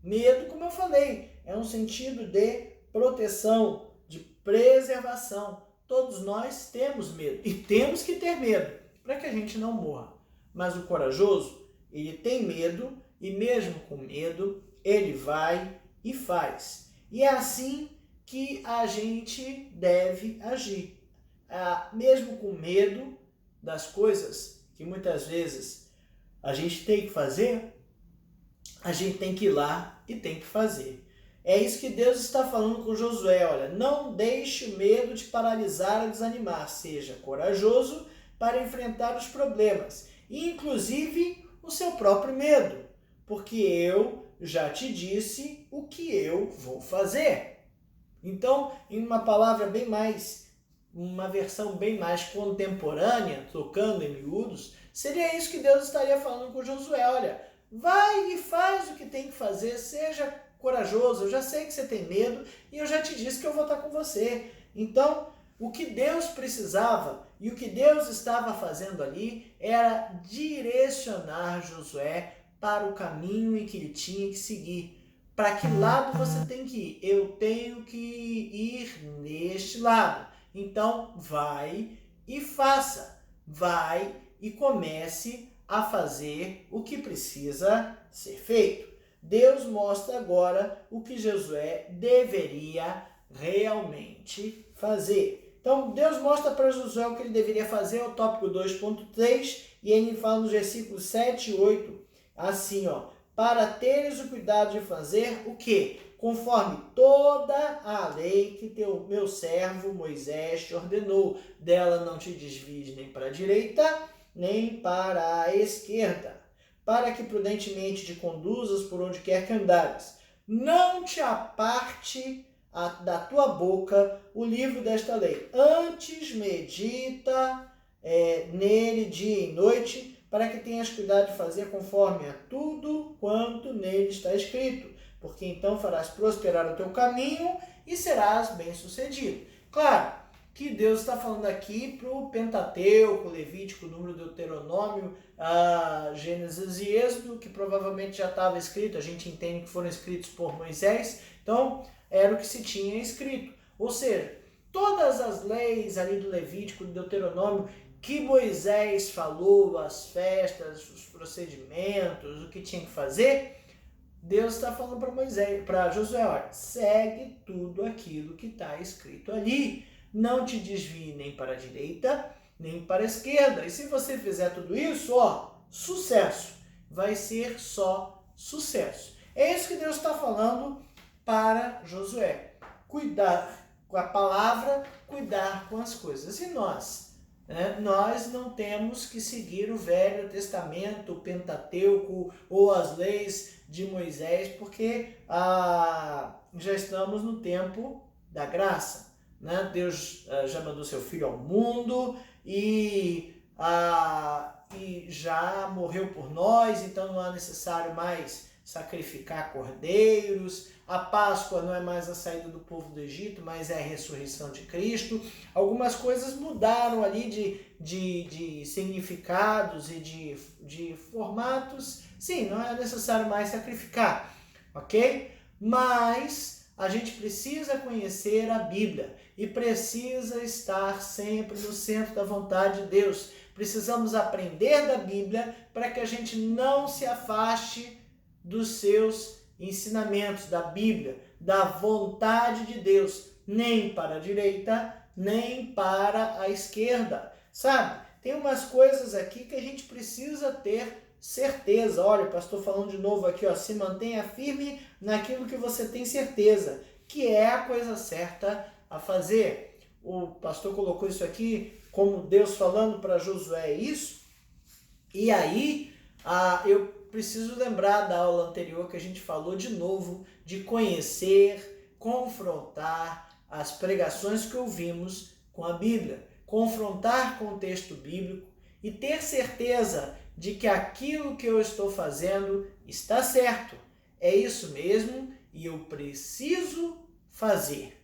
Medo, como eu falei, é um sentido de proteção, de preservação. Todos nós temos medo e temos que ter medo para que a gente não morra. Mas o corajoso, ele tem medo e mesmo com medo, ele vai e faz. E é assim que a gente deve agir. Mesmo com medo das coisas que muitas vezes a gente tem que fazer, a gente tem que ir lá e tem que fazer. É isso que Deus está falando com Josué. Olha, não deixe o medo te paralisar ou desanimar. Seja corajoso para enfrentar os problemas, inclusive o seu próprio medo, porque eu já te disse o que eu vou fazer. Então, em uma versão bem mais contemporânea, tocando em miúdos, seria isso que Deus estaria falando com Josué. Olha, vai e faz o que tem que fazer, seja corajoso, eu já sei que você tem medo e eu já te disse que eu vou estar com você. Então, o que Deus precisava e o que Deus estava fazendo ali era direcionar Josué para o caminho em que ele tinha que seguir. Para que lado você tem que ir? Eu tenho que ir neste lado. Então, vai e faça. Vai e comece a fazer o que precisa ser feito. Deus mostra agora o que Josué deveria realmente fazer. Então, Deus mostra para Josué o que ele deveria fazer, é o tópico 2.3, e ele fala nos versículos 7 e 8, assim, para teres o cuidado de fazer o quê? Conforme toda a lei que meu servo Moisés te ordenou. Dela não te desvies nem para a direita, nem para a esquerda, para que prudentemente te conduzas por onde quer que andares. Não te aparte da tua boca o livro desta lei. Antes medita nele dia e noite, para que tenhas cuidado de fazer conforme a tudo quanto nele está escrito, porque então farás prosperar o teu caminho e serás bem-sucedido. Claro que Deus está falando aqui para o Pentateuco, Levítico, Número, Deuteronômio, Gênesis e Êxodo, que provavelmente já estava escrito, a gente entende que foram escritos por Moisés, então era o que se tinha escrito. Ou seja, todas as leis ali do Levítico, do Deuteronômio, que Moisés falou, as festas, os procedimentos, o que tinha que fazer, Deus está falando para Josué, olha, segue tudo aquilo que está escrito ali. Não te desvie nem para a direita, nem para a esquerda. E se você fizer tudo isso, sucesso. Vai ser só sucesso. É isso que Deus está falando para Josué. Cuidar com a palavra, cuidar com as coisas. E nós? Nós não temos que seguir o Velho Testamento, o Pentateuco ou as leis de Moisés, porque já estamos no tempo da graça. Deus já mandou seu Filho ao mundo e já morreu por nós, então não é necessário mais sacrificar cordeiros, a Páscoa não é mais a saída do povo do Egito, mas é a ressurreição de Cristo. Algumas coisas mudaram ali de significados e de formatos. Sim, não é necessário mais sacrificar, ok? Mas a gente precisa conhecer a Bíblia e precisa estar sempre no centro da vontade de Deus. Precisamos aprender da Bíblia para que a gente não se afaste dos seus ensinamentos, da Bíblia, da vontade de Deus, nem para a direita, nem para a esquerda, sabe? Tem umas coisas aqui que a gente precisa ter certeza. Olha, o pastor falando de novo aqui, ó, se mantenha firme naquilo que você tem certeza, que é a coisa certa a fazer. O pastor colocou isso aqui como Deus falando para Josué isso. E aí, eu preciso lembrar da aula anterior que a gente falou de novo de conhecer, confrontar as pregações que ouvimos com a Bíblia, confrontar com o texto bíblico e ter certeza de que aquilo que eu estou fazendo está certo. É isso mesmo e eu preciso fazer.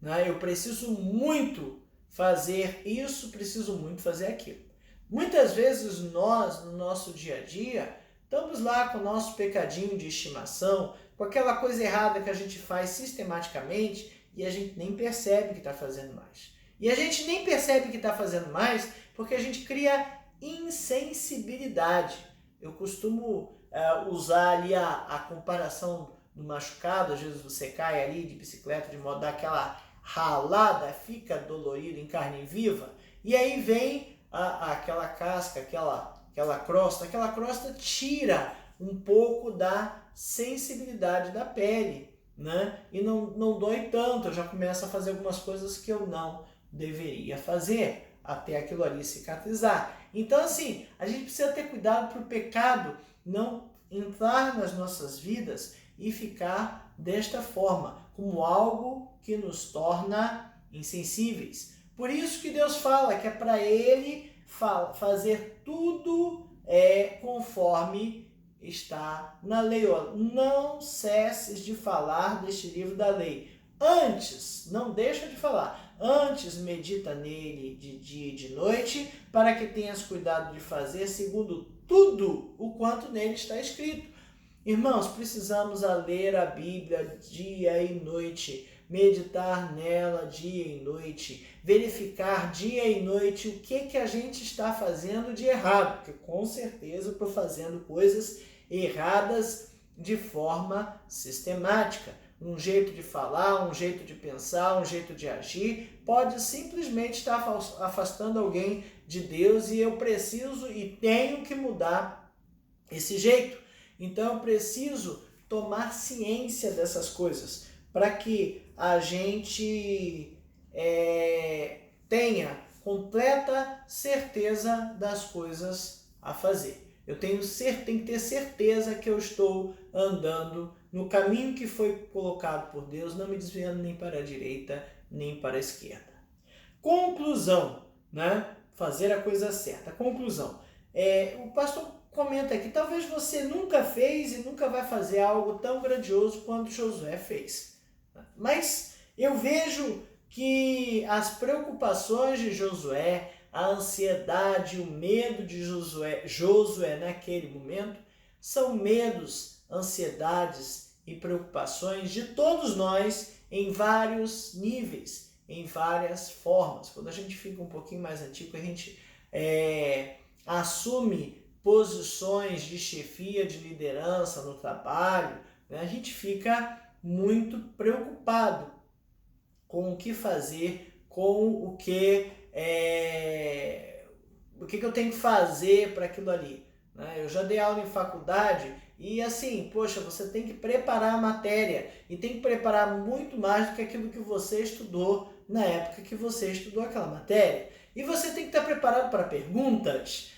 Né? Eu preciso muito fazer isso, preciso muito fazer aquilo. Muitas vezes nós, no nosso dia a dia, estamos lá com o nosso pecadinho de estimação, com aquela coisa errada que a gente faz sistematicamente e a gente nem percebe que está fazendo mais. E a gente nem percebe que está fazendo mais porque a gente cria insensibilidade. Eu costumo usar ali a comparação do machucado. Às vezes você cai ali de bicicleta de modo a dar aquela ralada, fica dolorido em carne viva, e aí vem aquela casca, aquela crosta tira um pouco da sensibilidade da pele, né? E não dói tanto, eu já começo a fazer algumas coisas que eu não deveria fazer, até aquilo ali cicatrizar. Então assim, a gente precisa ter cuidado para o pecado não entrar nas nossas vidas e ficar desta forma, como algo que nos torna insensíveis. Por isso que Deus fala que é para Ele fazer tudo conforme está na lei. Não cesses de falar deste livro da lei. Antes, não deixa de falar, antes medita nele de dia e de noite, para que tenhas cuidado de fazer segundo tudo o quanto nele está escrito. Irmãos, precisamos ler a Bíblia dia e noite, meditar nela dia e noite, verificar dia e noite o que a gente está fazendo de errado, porque com certeza eu estou fazendo coisas erradas de forma sistemática. Um jeito de falar, um jeito de pensar, um jeito de agir, pode simplesmente estar afastando alguém de Deus e eu preciso e tenho que mudar esse jeito. Então eu preciso tomar ciência dessas coisas para que a gente tenha completa certeza das coisas a fazer. Eu tenho que ter certeza que eu estou andando no caminho que foi colocado por Deus, não me desviando nem para a direita, nem para a esquerda. Conclusão, né? Fazer a coisa certa. Conclusão. O pastor comenta aqui, talvez você nunca fez e nunca vai fazer algo tão grandioso quanto Josué fez. Mas eu vejo que as preocupações de Josué, a ansiedade, o medo de Josué naquele momento, são medos, ansiedades e preocupações de todos nós em vários níveis, em várias formas. Quando a gente fica um pouquinho mais antigo, a gente assume posições de chefia, de liderança no trabalho, né? A gente fica muito preocupado com o que fazer, com o que eu tenho que fazer para aquilo ali. Né? Eu já dei aula em faculdade e assim, poxa, você tem que preparar a matéria e tem que preparar muito mais do que aquilo que você estudou na época que você estudou aquela matéria. E você tem que estar preparado para perguntas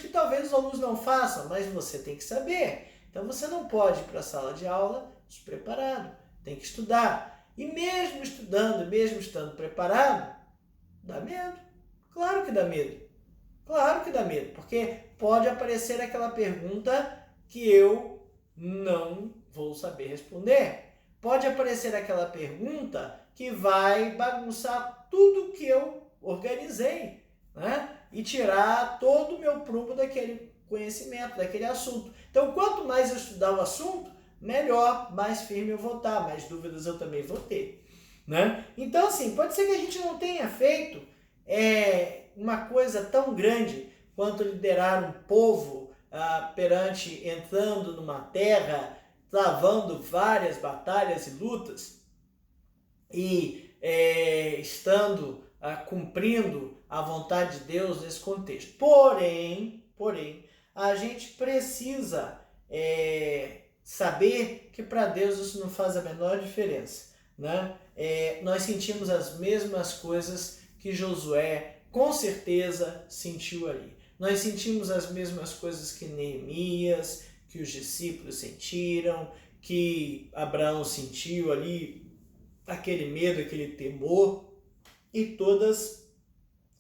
que talvez os alunos não façam, mas você tem que saber. Então você não pode ir para a sala de aula despreparado, tem que estudar. E mesmo estudando, mesmo estando preparado, dá medo. Claro que dá medo. Claro que dá medo, porque pode aparecer aquela pergunta que eu não vou saber responder. Pode aparecer aquela pergunta que vai bagunçar tudo que eu organizei, né? E tirar todo o meu prumo daquele conhecimento, daquele assunto. Então, quanto mais eu estudar o assunto, melhor, mais firme eu vou estar, mais dúvidas eu também vou ter, né? Então, assim, pode ser que a gente não tenha feito uma coisa tão grande quanto liderar um povo entrando numa terra, travando várias batalhas e lutas e estando cumprindo a vontade de Deus nesse contexto. Porém, a gente precisa saber que para Deus isso não faz a menor diferença, né? Nós sentimos as mesmas coisas que Josué com certeza sentiu ali. Nós sentimos as mesmas coisas que Neemias, que os discípulos sentiram, que Abraão sentiu ali, aquele medo, aquele temor e todas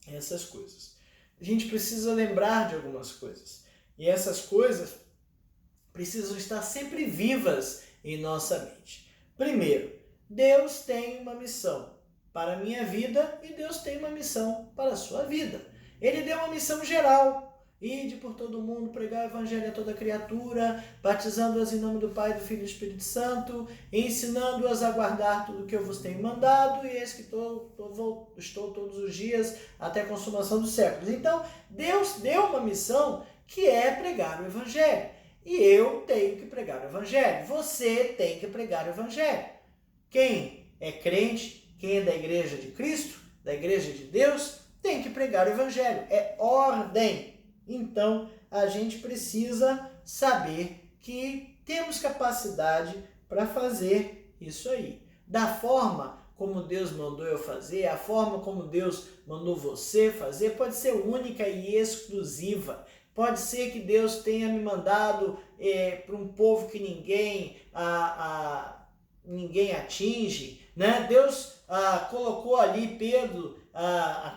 essas coisas. A gente precisa lembrar de algumas coisas. E essas coisas precisam estar sempre vivas em nossa mente. Primeiro, Deus tem uma missão para a minha vida e Deus tem uma missão para a sua vida. Ele deu uma missão geral. Ide por todo mundo, pregar o evangelho a toda criatura, batizando-as em nome do Pai, do Filho e do Espírito Santo, ensinando-as a guardar tudo o que eu vos tenho mandado, e eis que estou todos os dias até a consumação dos séculos. Então, Deus deu uma missão que é pregar o evangelho. E eu tenho que pregar o evangelho. Você tem que pregar o evangelho. Quem é crente, quem é da igreja de Cristo, da igreja de Deus, tem que pregar o evangelho. É ordem. Então, a gente precisa saber que temos capacidade para fazer isso aí. Da forma como Deus mandou eu fazer, a forma como Deus mandou você fazer, pode ser única e exclusiva. Pode ser que Deus tenha me mandado para um povo que ninguém atinge, né? Deus colocou ali Pedro,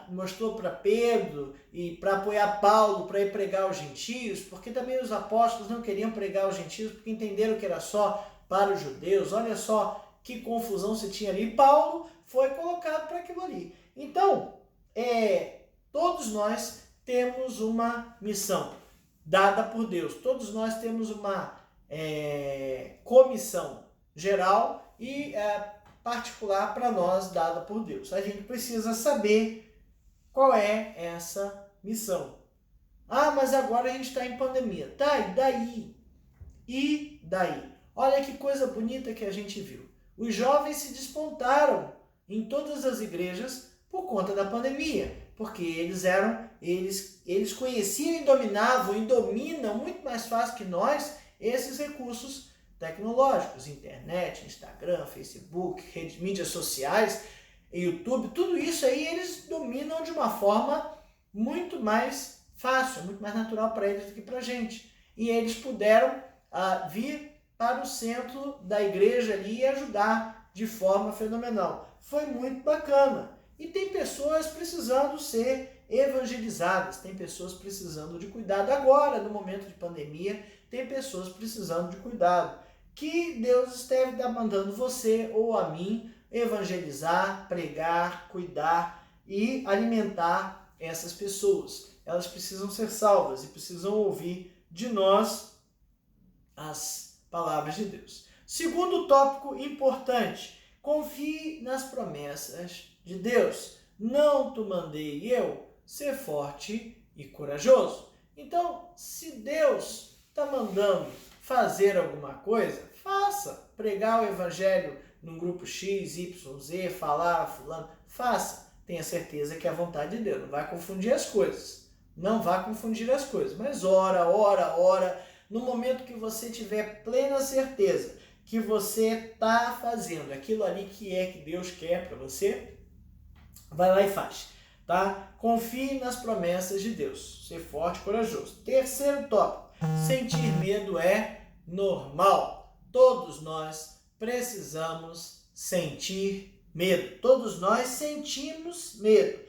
mostrou para Pedro e para apoiar Paulo para ir pregar aos gentios, porque também os apóstolos não queriam pregar aos gentios porque entenderam que era só para os judeus. Olha só que confusão se tinha ali. Paulo foi colocado para aquilo ali. Então, todos nós temos uma missão dada por Deus. Todos nós temos uma comissão geral e particular para nós dada por Deus. A gente precisa saber qual é essa missão. Mas agora a gente está em pandemia. Tá, e daí? E daí? Olha que coisa bonita que a gente viu. Os jovens se despontaram em todas as igrejas por conta da pandemia, porque eles conheciam e dominavam e dominam muito mais fácil que nós esses recursos tecnológicos, internet, Instagram, Facebook, redes, mídias sociais, YouTube, tudo isso aí eles dominam de uma forma muito mais fácil, muito mais natural para eles do que para a gente. E eles puderam vir para o centro da igreja ali e ajudar de forma fenomenal. Foi muito bacana. E tem pessoas precisando ser evangelizadas, tem pessoas precisando de cuidado agora, no momento de pandemia, tem pessoas precisando de cuidado. Que Deus esteja mandando você ou a mim evangelizar, pregar, cuidar e alimentar essas pessoas. Elas precisam ser salvas e precisam ouvir de nós as palavras de Deus. Segundo tópico importante, confie nas promessas de Deus. Não te mandei eu, ser forte e corajoso. Então, se Deus está mandando fazer alguma coisa, faça. Pregar o evangelho num grupo X, Y, Z, falar a fulano, faça. Tenha certeza que é a vontade de Deus. Não vai confundir as coisas. Não vai confundir as coisas. Mas ora. No momento que você tiver plena certeza que você está fazendo aquilo ali que Deus quer para você, vai lá e faz. Tá? Confie nas promessas de Deus. Ser forte e corajoso. Terceiro tópico. Sentir medo é normal. Todos nós precisamos sentir medo. Todos nós sentimos medo.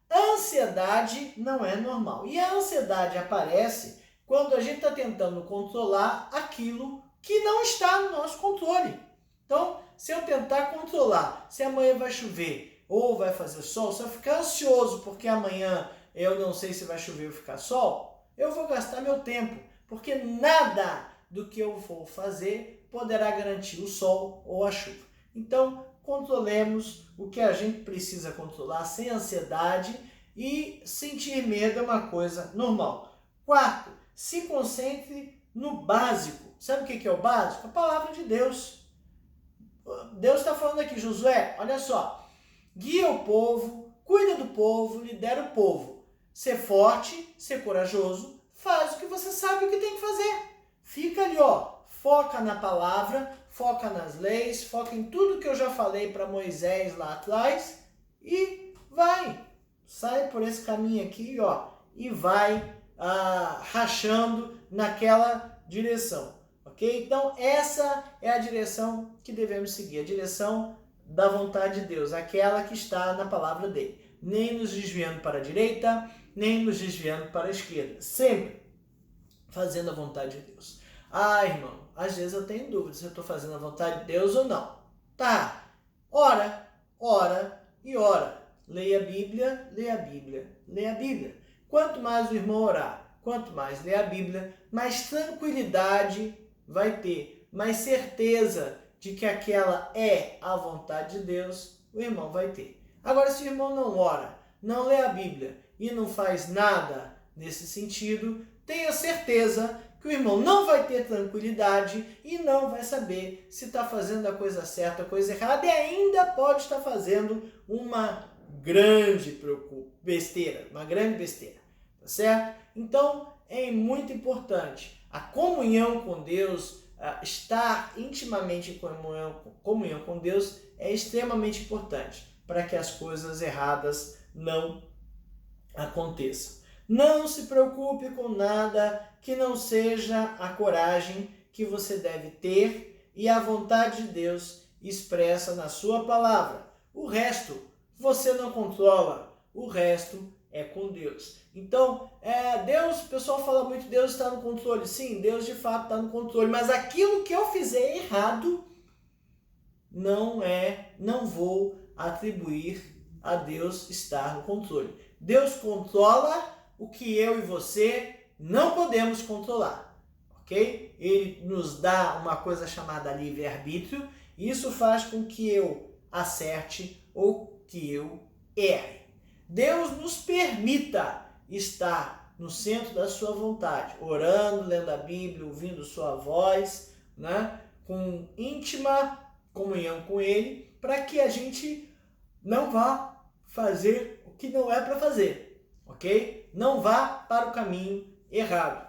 A ansiedade não é normal. E a ansiedade aparece quando a gente está tentando controlar aquilo que não está no nosso controle. Então, se eu tentar controlar se amanhã vai chover ou vai fazer sol, se eu ficar ansioso porque amanhã eu não sei se vai chover ou ficar sol, eu vou gastar meu tempo, porque nada do que eu vou fazer poderá garantir o sol ou a chuva. Então, controlemos o que a gente precisa controlar sem ansiedade, e sentir medo é uma coisa normal. Quarto, se concentre no básico. Sabe o que é o básico? A palavra de Deus. Deus está falando aqui, Josué, olha só, guia o povo, cuida do povo, lidera o povo. Ser forte, ser corajoso, faz o que você sabe o que tem que fazer. Fica ali, foca na palavra, foca nas leis, foca em tudo que eu já falei para Moisés lá atrás e vai. Sai por esse caminho aqui, e vai rachando naquela direção, ok? Então, essa é a direção que devemos seguir, a direção da vontade de Deus, aquela que está na palavra dele. Nem nos desviando para a direita, nem nos desviando para a esquerda. Sempre fazendo a vontade de Deus. Irmão, às vezes eu tenho dúvida se eu estou fazendo a vontade de Deus ou não. Tá, ora e ora. Leia a Bíblia, leia a Bíblia, leia a Bíblia. Quanto mais o irmão orar, quanto mais ler a Bíblia, mais tranquilidade vai ter, mais certeza de que aquela é a vontade de Deus, o irmão vai ter. Agora, se o irmão não ora, não lê a Bíblia e não faz nada nesse sentido, tenha certeza que o irmão não vai ter tranquilidade e não vai saber se está fazendo a coisa certa, a coisa errada, e ainda pode estar fazendo uma grande besteira, tá certo? Então, é muito importante a comunhão com Deus, estar intimamente em comunhão com Deus é extremamente importante para que as coisas erradas não aconteçam. Não se preocupe com nada que não seja a coragem que você deve ter e a vontade de Deus expressa na sua palavra. O resto você não controla, o resto é com Deus. Então, Deus, o pessoal fala muito, Deus está no controle. Sim, Deus de fato está no controle, mas aquilo que eu fizer errado, não vou atribuir a Deus estar no controle. Deus controla o que eu e você não podemos controlar, ok? Ele nos dá uma coisa chamada livre-arbítrio, e isso faz com que eu acerte ou que eu erre. Deus nos permita estar no centro da sua vontade, orando, lendo a Bíblia, ouvindo sua voz, né? Com íntima comunhão com Ele, para que a gente não vá fazer o que não é para fazer, ok? Não vá para o caminho errado.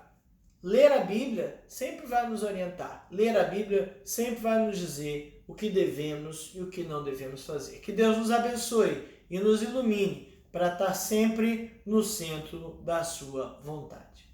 Ler a Bíblia sempre vai nos orientar. Ler a Bíblia sempre vai nos dizer o que devemos e o que não devemos fazer. Que Deus nos abençoe e nos ilumine para estar sempre no centro da sua vontade.